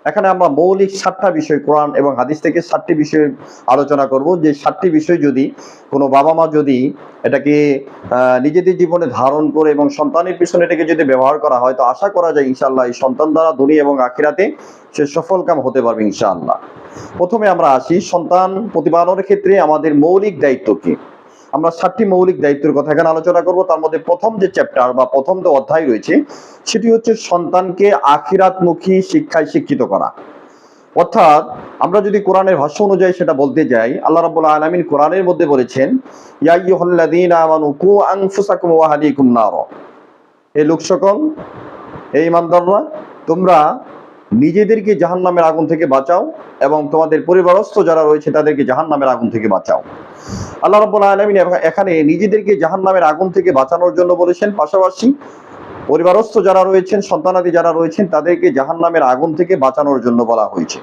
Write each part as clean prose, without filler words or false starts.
এখানে আমরা মৌলিক 7টা বিষয়, কোরআন এবং হাদিস থেকে 7টি বিষয় আলোচনা করব। যে 7টি বিষয় যদি কোনো বাবা মা যদি এটাকে নিজেদের জীবনে ধারণ করে এবং সন্তানের পিছনে এটাকে যদি ব্যবহার করা হয়, তো আশা করা যায় ইনশাআল্লাহ এই সন্তান দ্বারা দুনিয়া এবং আখিরাতে সে সফলকাম হতে পারবে ইনশাআল্লাহ। প্রথমে আমরা আসি সন্তান প্রতিপালনের ক্ষেত্রে আমাদের মৌলিক দায়িত্ব কি। আমরা 7টি মৌলিক দায়িত্বের কথা এখানে আলোচনা করব। তার মধ্যে প্রথম যে চ্যাপ্টার বা প্রথম যে অধ্যায় রয়েছে সেটি হচ্ছে সন্তানকে আখিরাতমুখী শিক্ষায় শিক্ষিত করা। অর্থাৎ আমরা যদি কোরআনের ভাষ্য অনুযায়ী সেটা বলতে যাই, আল্লাহ রাব্বুল আলামিন কোরআনের মধ্যে বলেছেন, ইয়া আইয়ুহাল্লাযীনা আমানু কু আনফুসাকুম ওয়া আহলিকুম নার। এই লোক সকল, এই ঈমানদাররা, তোমরা নিজেদেরকে জাহান্নামের আগুন থেকে বাঁচাও এবং তোমাদের পরিবারস্থ যারা রয়েছে তাদেরকে জাহান্নামের আগুন থেকে বাঁচাও। আল্লাহ রাব্বুল আলামিন এখানে নিজেদেরকে জাহান্নামের আগুন থেকে বাঁচানোর জন্য বলেছেন, পাশাপাশি পরিবারস্থ যারা রয়েছেন, সন্তানাদি যারা রয়েছেন তাদেরকে জাহান্নামের আগুন থেকে বাঁচানোর জন্য বলা হয়েছে।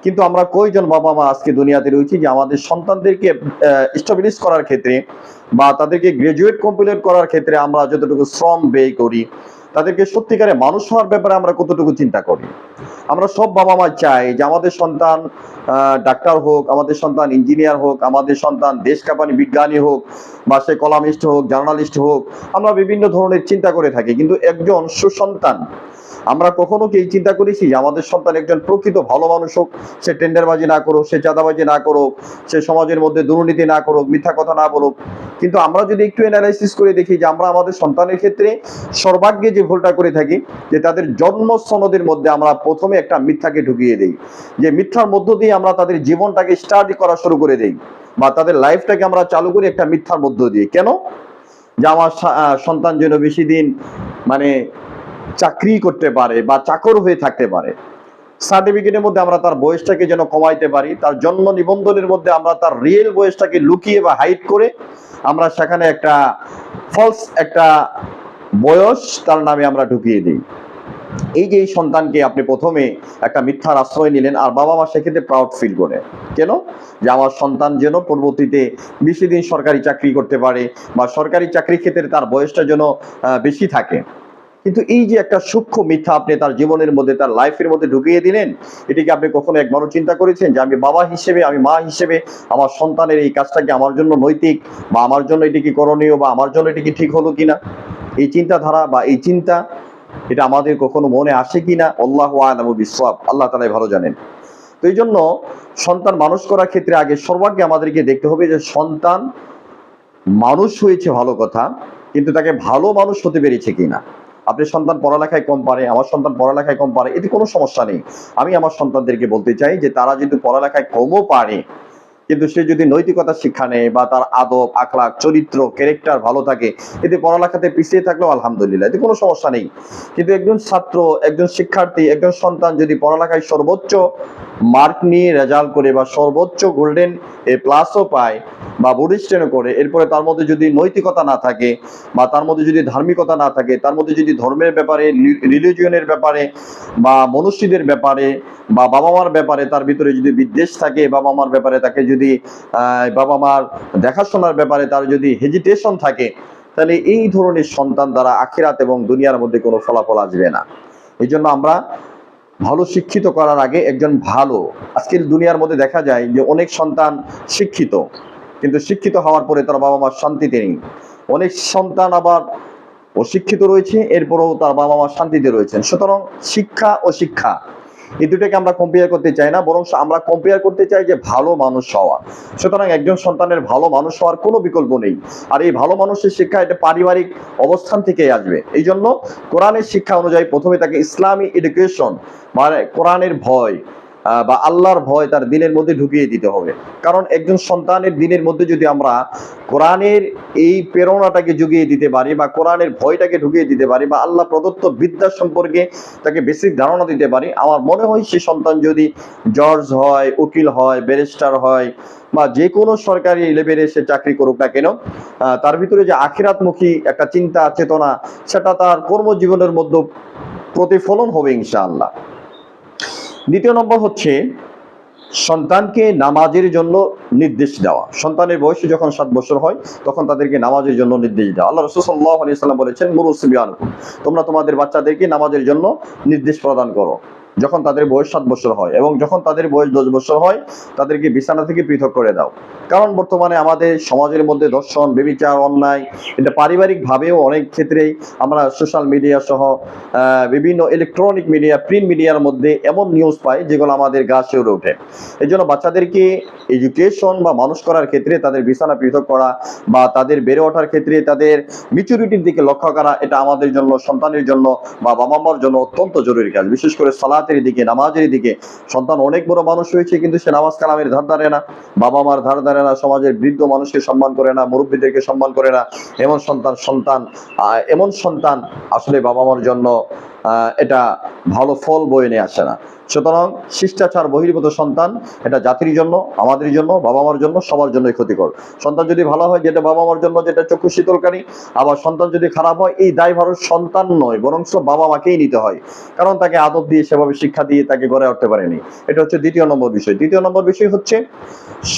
কিন্তু আমরা কয়জন বাবা মা আজকে দুনিয়াতে রয়েছি যে আমাদের সন্তানদেরকে এস্টাবলিশ করার ক্ষেত্রে বা তাদেরকে গ্রাজুয়েট কমপ্লিট করার ক্ষেত্রে আমরা যতটুকু শ্রম ব্যয় করি, তাদেরকে সত্যিকারে মানুষ হওয়ার ব্যাপারে আমরা কতটুকু চিন্তা করি। আমরা সব বাবা মা চাই যে আমাদের সন্তান ডাক্তার হোক, আমাদের সন্তান ইঞ্জিনিয়ার হোক, আমাদের সন্তান দেশ কাঁপানি বিজ্ঞানী হোক, বা সে কলামিস্ট হোক, জার্নালিস্ট হোক। আমরা বিভিন্ন ধরনের চিন্তা করে থাকি, কিন্তু একজন সুসন্তান, আমরা কখনো কি এই চিন্তা করেছি যে আমাদের সন্তান একজন প্রকৃত ভালো মানুষ হোক, সে টেন্ডারবাজি না করুক, সে চাঁদাবাজি না করুক, সে সমাজের মধ্যে দুর্নীতি না করুক, মিথ্যা কথা না বলুক। কিন্তু আমরা যদি একটু অ্যানালাইসিস করে দেখি যে আমরা আমাদের সন্তানের ক্ষেত্রে সর্বাগ্যে যে ভুলটা করে থাকি, যে তাদের জন্ম সনদের মধ্যে আমরা প্রথমে একটা মিথ্যাকে ঢুকিয়ে দেই, যে মিথ্যার মধ্য দিয়ে আমরা তাদের জীবনটাকে স্টাডি করা শুরু করে দেই, বা তাদের লাইফটাকে আমরা চালু করি একটা মিথ্যার মধ্য দিয়ে। কেন? যে আমার সন্তান যেন বেশি দিন মানে চাকরি করতে পারে বা চাকর হয়ে থাকতে পারে। সার্টিফিকেটের মধ্যে আমরা তার বয়সটাকে যেন কমাইতে পারি, তার জন্ম নিবন্ধনের মধ্যে আমরা তার রিয়েল বয়সটাকে লুকিয়ে বা হাইড করে আমরা সেখানে একটা ফলস একটা বয়স তার নামে আমরা ঢুকিয়ে দিই। এই যে এই সন্তানকে আপনি প্রথমে একটা মিথ্যার আশ্রয় নিলেন, আর বাবা মা সেক্ষেত্রে প্রাউড ফিল করে। কেন? যে আমার সন্তান যেন পরবর্তীতে বেশি দিন সরকারি চাকরি করতে পারে বা সরকারি চাকরির ক্ষেত্রে তার বয়সটা যেন বেশি থাকে। কিন্তু এই যে একটা সূক্ষ্ম মিথ্যা আপনি তার জীবনের মধ্যে, তার লাইফের মধ্যে ঢুকিয়ে দিলেন, এটিকে আপনি কখনো একবারও চিন্তা করেছেন যে আমি বাবা হিসেবে, আমি মা হিসেবে আমার সন্তানের এই কাজটাকে আমার জন্য নৈতিক, বা আমার জন্য এটি কি করণীয়, বা আমার জন্য এটি কি ঠিক হলো কিনা? এই চিন্তাধারা বা এই চিন্তা এটা আমাদের কখনো মনে আসে কিনা? আল্লাহু আ'লামু বিসওয়াব, আল্লাহ তাআলাই ভালো জানেন। তো এই জন্য সন্তান মানুষ করার ক্ষেত্রে আগে সর্বাগ্যে আমাদেরকে দেখতে হবে যে সন্তান মানুষ হয়েছে ভালো কথা, কিন্তু তাকে ভালো মানুষ হতে পেরেছে কিনা। আপনি সন্তান পড়ালেখায় কম পারে, আমার সন্তান পড়ালেখায় কম পারে, এতে কোনো সমস্যা নেই। আমি আমার সন্তানদেরকে বলতে চাই যে তারা যদি পড়ালেখায় কমও পারে, কিন্তু সে যদি নৈতিকতা শিক্ষা নেয় বা তার আদব, আখলাক, চরিত্র, ক্যারেক্টার ভালো থাকে, এতে পড়ালেখাতে পিছিয়ে থাকলেও আলহামদুলিল্লাহ, এতে কোনো সমস্যা নেই। কিন্তু একজন ছাত্র, একজন শিক্ষার্থী, একজন সন্তান যদি পড়ালেখায় সর্বোচ্চ মার্ক নিয়ে রেজাল্ট করে বা সর্বোচ্চ গোল্ডেন প্লাসও পায় বা বরিষ্ঠেনও করে, এরপরে তার মধ্যে যদি নৈতিকতা না থাকে বা তার মধ্যে যদি ধার্মিকতা না থাকে, তার মধ্যে যদি ধর্মের ব্যাপারে, রিলিজিয়নের ব্যাপারে বা মনুষ্যদের ব্যাপারে বা বাবা মার ব্যাপারে তার ভিতরে যদি বিদ্বেষ থাকে, বাবা মার ব্যাপারে তাকে যদি বাবা মার দেখাশোনার ব্যাপারে তার যদি হেজিটেশন থাকে, তাহলে এই ধরনের সন্তান দ্বারা আখিরাত এবং দুনিয়ার মধ্যে কোনো ফলাফল আসবে না। এই জন্য আমরা ভালো শিক্ষিত করার আগে একজন ভালো, আজকের দুনিয়ার মধ্যে দেখা যায় যে অনেক সন্তান শিক্ষিত, কিন্তু শিক্ষিত হওয়ার পরে তার বাবা মার শান্তিতে নেই। অনেক সন্তান আবার অশিক্ষিত রয়েছে, এরপরেও তার বাবা মা শান্তিতে রয়েছেন। সুতরাং শিক্ষা ও শিক্ষা এই দুটাকে আমরা কম্পেয়ার করতে চাই না, বরং আমরা কম্পেয়ার করতে চাই যে ভালো মানুষ হওয়া। সুতরাং একজন সন্তানের ভালো মানুষ হওয়ার কোনো বিকল্প নেই। আর এই ভালো মানুষের শিক্ষা এটা পারিবারিক অবস্থান থেকেই আসবে। এই জন্য কোরআনের শিক্ষা অনুযায়ী প্রথমে তাকে ইসলামী এডুকেশন, মানে কোরআনের ভয় বা আল্লাহর ভয় তার দিনের মধ্যে ঢুকিয়ে দিতে হবে। কারণ একজন সন্তানের দিনের মধ্যে যদি আমরা কোরআনের এই প্রেরণাটাকে জুগিয়ে দিতে পারি বা কোরআনের ভয়টাকে ঢুকিয়ে দিতে পারি বা আল্লাহ প্রদত্ত বিদ্যা সম্পর্কে তাকে বেসিক ধারণা দিতে পারি, আমার মনে হয় সে সন্তান যদি জজ হয়, উকিল হয়, ব্যারিস্টার হয় বা যে কোনো সরকারি লেভেলে সে চাকরি করুক না কেন, তার ভিতরে যে আখিরাতমুখী একটা চিন্তা চেতনা, সেটা তার কর্মজীবনের মধ্যে প্রতিফলন হবে ইনশাআল্লাহ। দ্বিতীয় নম্বর হচ্ছে সন্তানকে নামাজের জন্য নির্দেশ দেওয়া। সন্তানের বয়স যখন 7 বছর হয় তখন তাদেরকে নামাজের জন্য নির্দেশ দেওয়া। আল্লাহ রাসূল সাল্লাল্লাহু আলাইহি ওয়াসাল্লাম বলেছেন, মুরু সিবিয়ানকুম, তোমরা তোমাদের বাচ্চাদেরকে নামাজের জন্য নির্দেশ প্রদান করো। যখন তাদের বয়স 7 বছর হয়, এবং যখন তাদের বয়স 10 বছর হয় তাদেরকে বিছানা থেকে পৃথক করে দাও। কারণ বর্তমানে আমাদের সমাজের মধ্যে ধর্ষণ, ব্যভিচার, অন্যায়, এটা পারিবারিক ভাবেও অনেক ক্ষেত্রেই আমরা সোশ্যাল মিডিয়া সহ বিভিন্ন ইলেকট্রনিক মিডিয়া, প্রিন্ট মিডিয়ার মধ্যে এমন নিউজ পাই যেগুলো আমাদের গা শিউরে ওঠে। এই জন্য বাচ্চাদেরকে এডুকেশন বা মানুষ করার ক্ষেত্রে তাদের বিছানা পৃথক করা বা তাদের বেড়ে ওঠার ক্ষেত্রে তাদের ম্যাচুরিটির দিকে লক্ষ্য করা, এটা আমাদের জন্য, সন্তানের জন্য বা বাবা মার জন্য অত্যন্ত জরুরি কাজ। বিশেষ করে সালাতের দিকে, নামাজের দিকে। সন্তান অনেক বড় মানুষ হয়েছে কিন্তু সে নামাজ কালামের ধার ধারে না, বাবা মার ধার ধারে না, সমাজের বৃদ্ধ মানুষকে সম্মান করে না, মুরব্বীদেরকে সম্মান করে না। এমন সন্তান আসলে বাবা মার জন্য এটা ভালো ফল বয়ে নিয়ে আসে না। সুতরাং শিষ্টাচার বহির্ভূত সন্তান এটা জাতির জন্য, আমাদের জন্য, বাবা মার জন্য, সবার জন্যই ক্ষতিকর। সন্তান যদি ভালো হয়, যেটা বাবা মার জন্য যেটা চক্ষু শীতলকারী। আবার সন্তান যদি খারাপ হয়, এই দায়ভার সন্তান নয়, বরং বাবা মাকেই নিতে হয়। কারণ তাকে আদব দিয়ে, সেভাবে শিক্ষা দিয়ে তাকে গড়ে উঠতে পারেনি। এটা হচ্ছে দ্বিতীয় নম্বর বিষয়। তৃতীয় নম্বর বিষয় হচ্ছে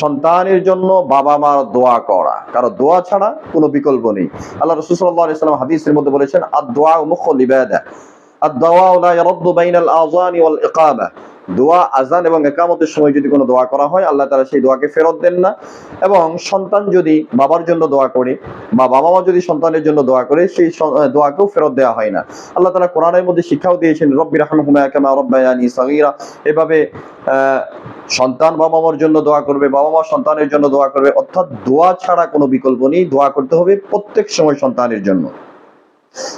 সন্তানের জন্য বাবা মার দোয়া করা, কারণ দোয়া ছাড়া কোনো বিকল্প নেই। আল্লাহ রাসূল সাল্লাল্লাহু আলাইহি ওয়াসাল্লাম হাদিসের মধ্যে বলেছেন, আদ-দুআ মুখুল ইবাদা, আদ-দুআ লা ইয়ারদ্দু বাইনাল আযানি ওয়াল ইকামা। দোয়া আজান এবং ইকামতের সময় যদি কোনো দোয়া করা হয়, আল্লাহ তাআলা সেই দোয়াকে ফেরত দেন না। এবং সন্তান যদি বাবার জন্য দোয়া করে বা বাবা মা যদি সন্তানের জন্য দোয়া করে, সেই দোয়াকেও ফেরত দেওয়া হয় না। আল্লাহ তাআলা কোরআনের মধ্যে শিক্ষাও দিয়েছেন, রব্বিরহামহুমা কামা রাব্বায়ানি সগীরা। এভাবে সন্তান বাবা মার জন্য দোয়া করবে, বাবা মা সন্তানের জন্য দোয়া করবে। অর্থাৎ দোয়া ছাড়া কোনো বিকল্প নেই, দোয়া করতে হবে প্রত্যেক সময় সন্তানের জন্য।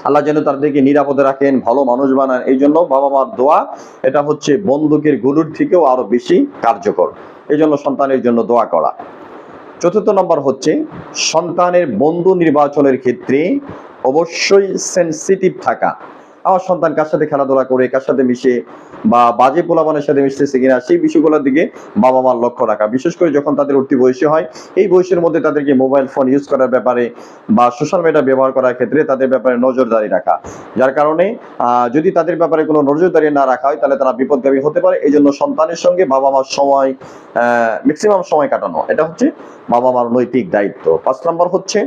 আল্লাহ যেন তাদেরকে নিরাপদে রাখেন, ভালো মানুষ বানান। এই জন্য বাবা মার দোয়া এটা হচ্ছে বন্দুকের গুলির থেকেও আরো বেশি কার্যকর। এই জন্য সন্তানের জন্য দোয়া করা। চতুর্থ নম্বর হচ্ছে সন্তানের বন্ধু নির্বাচনের ক্ষেত্রে অবশ্যই সেনসিটিভ থাকা। আমার সন্তান কার সাথে খেলাধুলা করে, কার সাথে মিশে, বা বাজে পোলাপানের সাথে মিশতেছে কিনা, সেই বিষয়গুলোর দিকে বাবা মার লক্ষ্য রাখা। বিশেষ করে যখন তাদের উঠতি বয়সী হয়, এই বয়সের মধ্যে তাদেরকে মোবাইল ফোন ইউজ করার ব্যাপারে বা সোশ্যাল মিডিয়া ব্যবহার করার ক্ষেত্রে তাদের ব্যাপারে নজরদারি রাখা। যার কারণে যদি তাদের ব্যাপারে কোনো নজরদারি না রাখা হয়, তাহলে তারা বিপদগামী হতে পারে। এই জন্য সন্তানের সঙ্গে বাবা মার সময়, ম্যাক্সিমাম সময় কাটানো, এটা হচ্ছে বাবা মার নৈতিক দায়িত্ব। 5 নম্বর হচ্ছে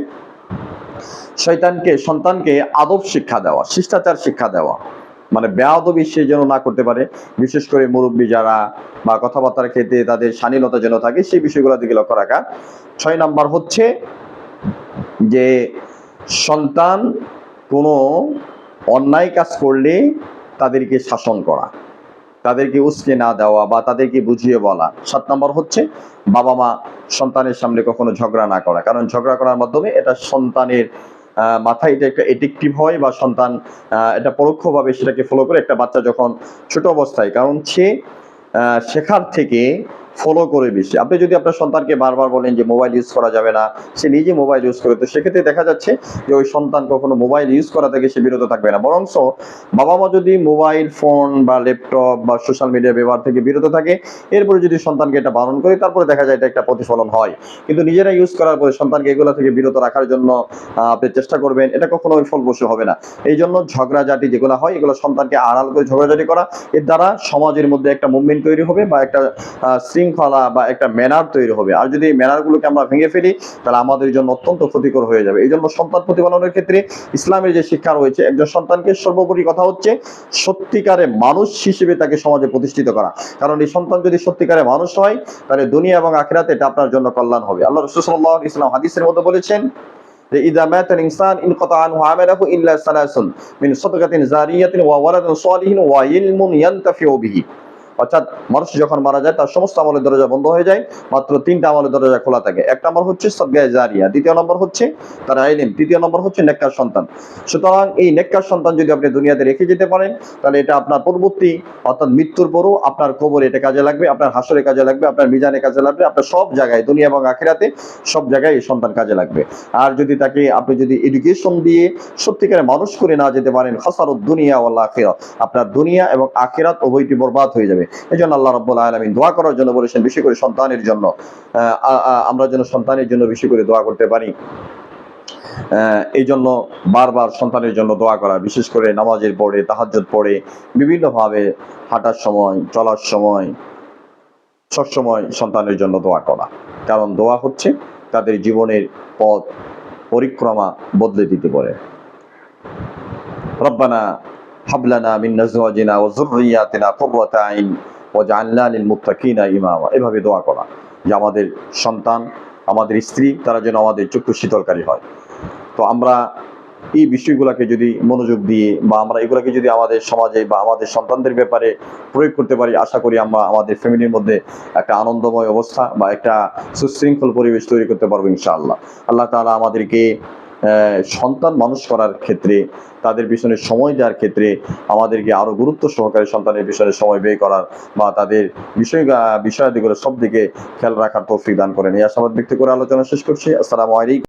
সন্তানকে আদব শিক্ষা দেওয়া, শিষ্টাচার শিক্ষা দেওয়া। মানে বেয়াদবি সে যেন না করতে পারে। বিশেষ করে মুরব্বী যারা বা কথাবার্তার ক্ষেত্রে তাদের শালীনতা যেন থাকে, সেই বিষয়গুলোর দিকে লক্ষ্য রাখা। 6 নম্বর হচ্ছে যে সন্তান কোনো অন্যায় কাজ করলে তাদেরকে শাসন করা, তাদেরকে উস্কে না দেওয়া বা তাদেরকে বুঝিয়ে বলা। 7 নম্বর হচ্ছে বাবা মা সন্তানের সামনে কখনো ঝগড়া না করা, কারণ ঝগড়া করার মাধ্যমে এটা সন্তানের মাথায় এটা একটা এডিকটিভ হয়, বা সন্তান এটা পরোক্ষভাবে সেটাকে ফলো করে। একটা বাচ্চা যখন ছোট অবস্থায়, কারণ সে শেখার থেকে ফলো করে বেশি। আপনি যদি আপনার সন্তানকে বারবার বলেন যে মোবাইল ইউজ করা যাবে না, সে নিজে মোবাইল ইউজ করে, তো সেক্ষেত্রে দেখা যাচ্ছে যে ওই সন্তান কখনো মোবাইল ইউজ করা থেকে সে বিরত থাকবে না। বরঞ্চ বাবা মা যদি মোবাইল ফোন বা ল্যাপটপ বা সোশ্যাল মিডিয়া ব্যবহার থেকে বিরত থাকে, এরপরে যদি সন্তানকে এটা বারণ করে, তারপরে দেখা যায় এটা একটা প্রতিফলন হয়। কিন্তু নিজেরা ইউজ করার পরে সন্তানকে এগুলো থেকে বিরত রাখার জন্য আপনি চেষ্টা করবেন, এটা কখনো ফলপ্রসূ হবে না। এই জন্য ঝগড়াঝাটি যেগুলো হয়, এগুলো সন্তানকে আড়াল করে ঝগড়াঝাটি করা, এর দ্বারা সমাজের মধ্যে একটা মুভমেন্ট তৈরি হবে বা একটা শৃঙ্খলা বা একটা ম্যানার তৈরি হবে। আর যদি এই ম্যানারগুলোকে আমরা ভেঙে ফেলি, তাহলে আমাদের জন্য অত্যন্ত ক্ষতিকর হয়ে যাবে। এই জন্য সন্তান প্রতিপালনের ক্ষেত্রে ইসলামের যে শিক্ষা রয়েছে, একজন সন্তানকে সর্বোপরি কথা হচ্ছে সত্যিকারে মানুষ হিসেবে তাকে সমাজে প্রতিষ্ঠিত করা। কারণ এই সন্তান যদি সত্যিকারে মানুষ হয়, তাহলে দুনিয়া এবং আখিরাতে এটা আপনার জন্য কল্যাণ হবে। আল্লাহ রাসূল সাল্লাল্লাহু আলাইহি ওয়াসাল্লাম হাদিসের মধ্যে বলেছেন যে ইযা মাতাল ইনসান ইনকাতা আনহু আমালুহু ইল্লা সালাসুন মিন সাদকাতিন জারিয়াতিন ওয়া ওয়ালাদিন সালিহিন ওয়া ইলমুন ইয়ানতাফিউ বিহি। অর্থাৎ মানুষ যখন মারা যায়, তার সমস্ত আমলের দরজা বন্ধ হয়ে যায়, মাত্র 3টা আমলের দরজা খোলা থাকে। 1 নম্বর হচ্ছে সাদকায়ে জারিয়া, 2য় নম্বর হচ্ছে তার ইলম, 3য় নম্বর হচ্ছে নেককার সন্তান। সুতরাং এই নেককার সন্তান যদি আপনি দুনিয়াতে রেখে যেতে পারেন, তাহলে এটা আপনার পরবর্তী অর্থাৎ মৃত্যুর পরও আপনার কবরে এটা কাজে লাগবে, আপনার হাসরে কাজে লাগবে, আপনার মিজানে কাজে লাগবে, আপনার সব জায়গায়, দুনিয়া এবং আখিরাতে সব জায়গায় এই সন্তান কাজে লাগবে। আর যদি তাকে আপনি যদি এডুকেশন দিয়ে সত্যিকারে মানুষ করে না যেতে পারেন, খাসারুদ দুনিয়া ওয়াল আখিরাত, আপনার দুনিয়া এবং আখিরাত উভয়টি বরবাদ হয়ে যাবে। এই জন্য আল্লাহ রাব্বুল আলামিন দোয়া করার জন্য বলেছেন, বেশি করে সন্তানের জন্য। আমরা যেন সন্তানের জন্য বেশি করে দোয়া করতে পারি। এই জন্য বারবার সন্তানের জন্য দোয়া করা, বিশেষ করে নামাজের পড়ে, তাহাজ্জুদ পড়ে, বিভিন্নভাবে হাঁটার সময়, চলার সময়, সবসময় সন্তানের জন্য দোয়া করা। কারণ দোয়া হচ্ছে তাদের জীবনের পথ পরিক্রমা বদলে দিতে পারে। রব্বানা হাবলানা মিন আজওয়াজিনা ওয়া যুররিয়াতিনা কুররাতা আইন ওয়াজআলনা লিল মুত্তাকিনা ইমামা। এভাবে দোয়া করা যে আমাদের সন্তান, আমাদের স্ত্রী তারা যেন আমাদের চক্ষু শীতলকারী হয়। তো আমরা এই বিষয়গুলোকে যদি মনোযোগ দিয়ে বা আমরা এগুলোকে যদি আমাদের সমাজে বা আমাদের সন্তানদের ব্যাপারে প্রয়োগ করতে পারি, আশা করি আমরা আমাদের ফ্যামিলির মধ্যে একটা আনন্দময় অবস্থা বা একটা সুশৃঙ্খল পরিবেশ তৈরি করতে পারবো ইনশাআল্লাহ। আল্লাহ তাআলা আমাদেরকে সন্তান মানুষ করার ক্ষেত্রে, তাদের পিছনে সময় দেওয়ার ক্ষেত্রে আমাদেরকে আরো গুরুত্ব সহকারে সন্তানের পিছনে সময় ব্যয় করার বা তাদের বিষয়াদিগুলো সব দিকে খেয়াল রাখার তৌফিক দান করেন। এই আশাবাদ ব্যক্ত করে আলোচনা শেষ করছি। আসসালামু আলাইকুম।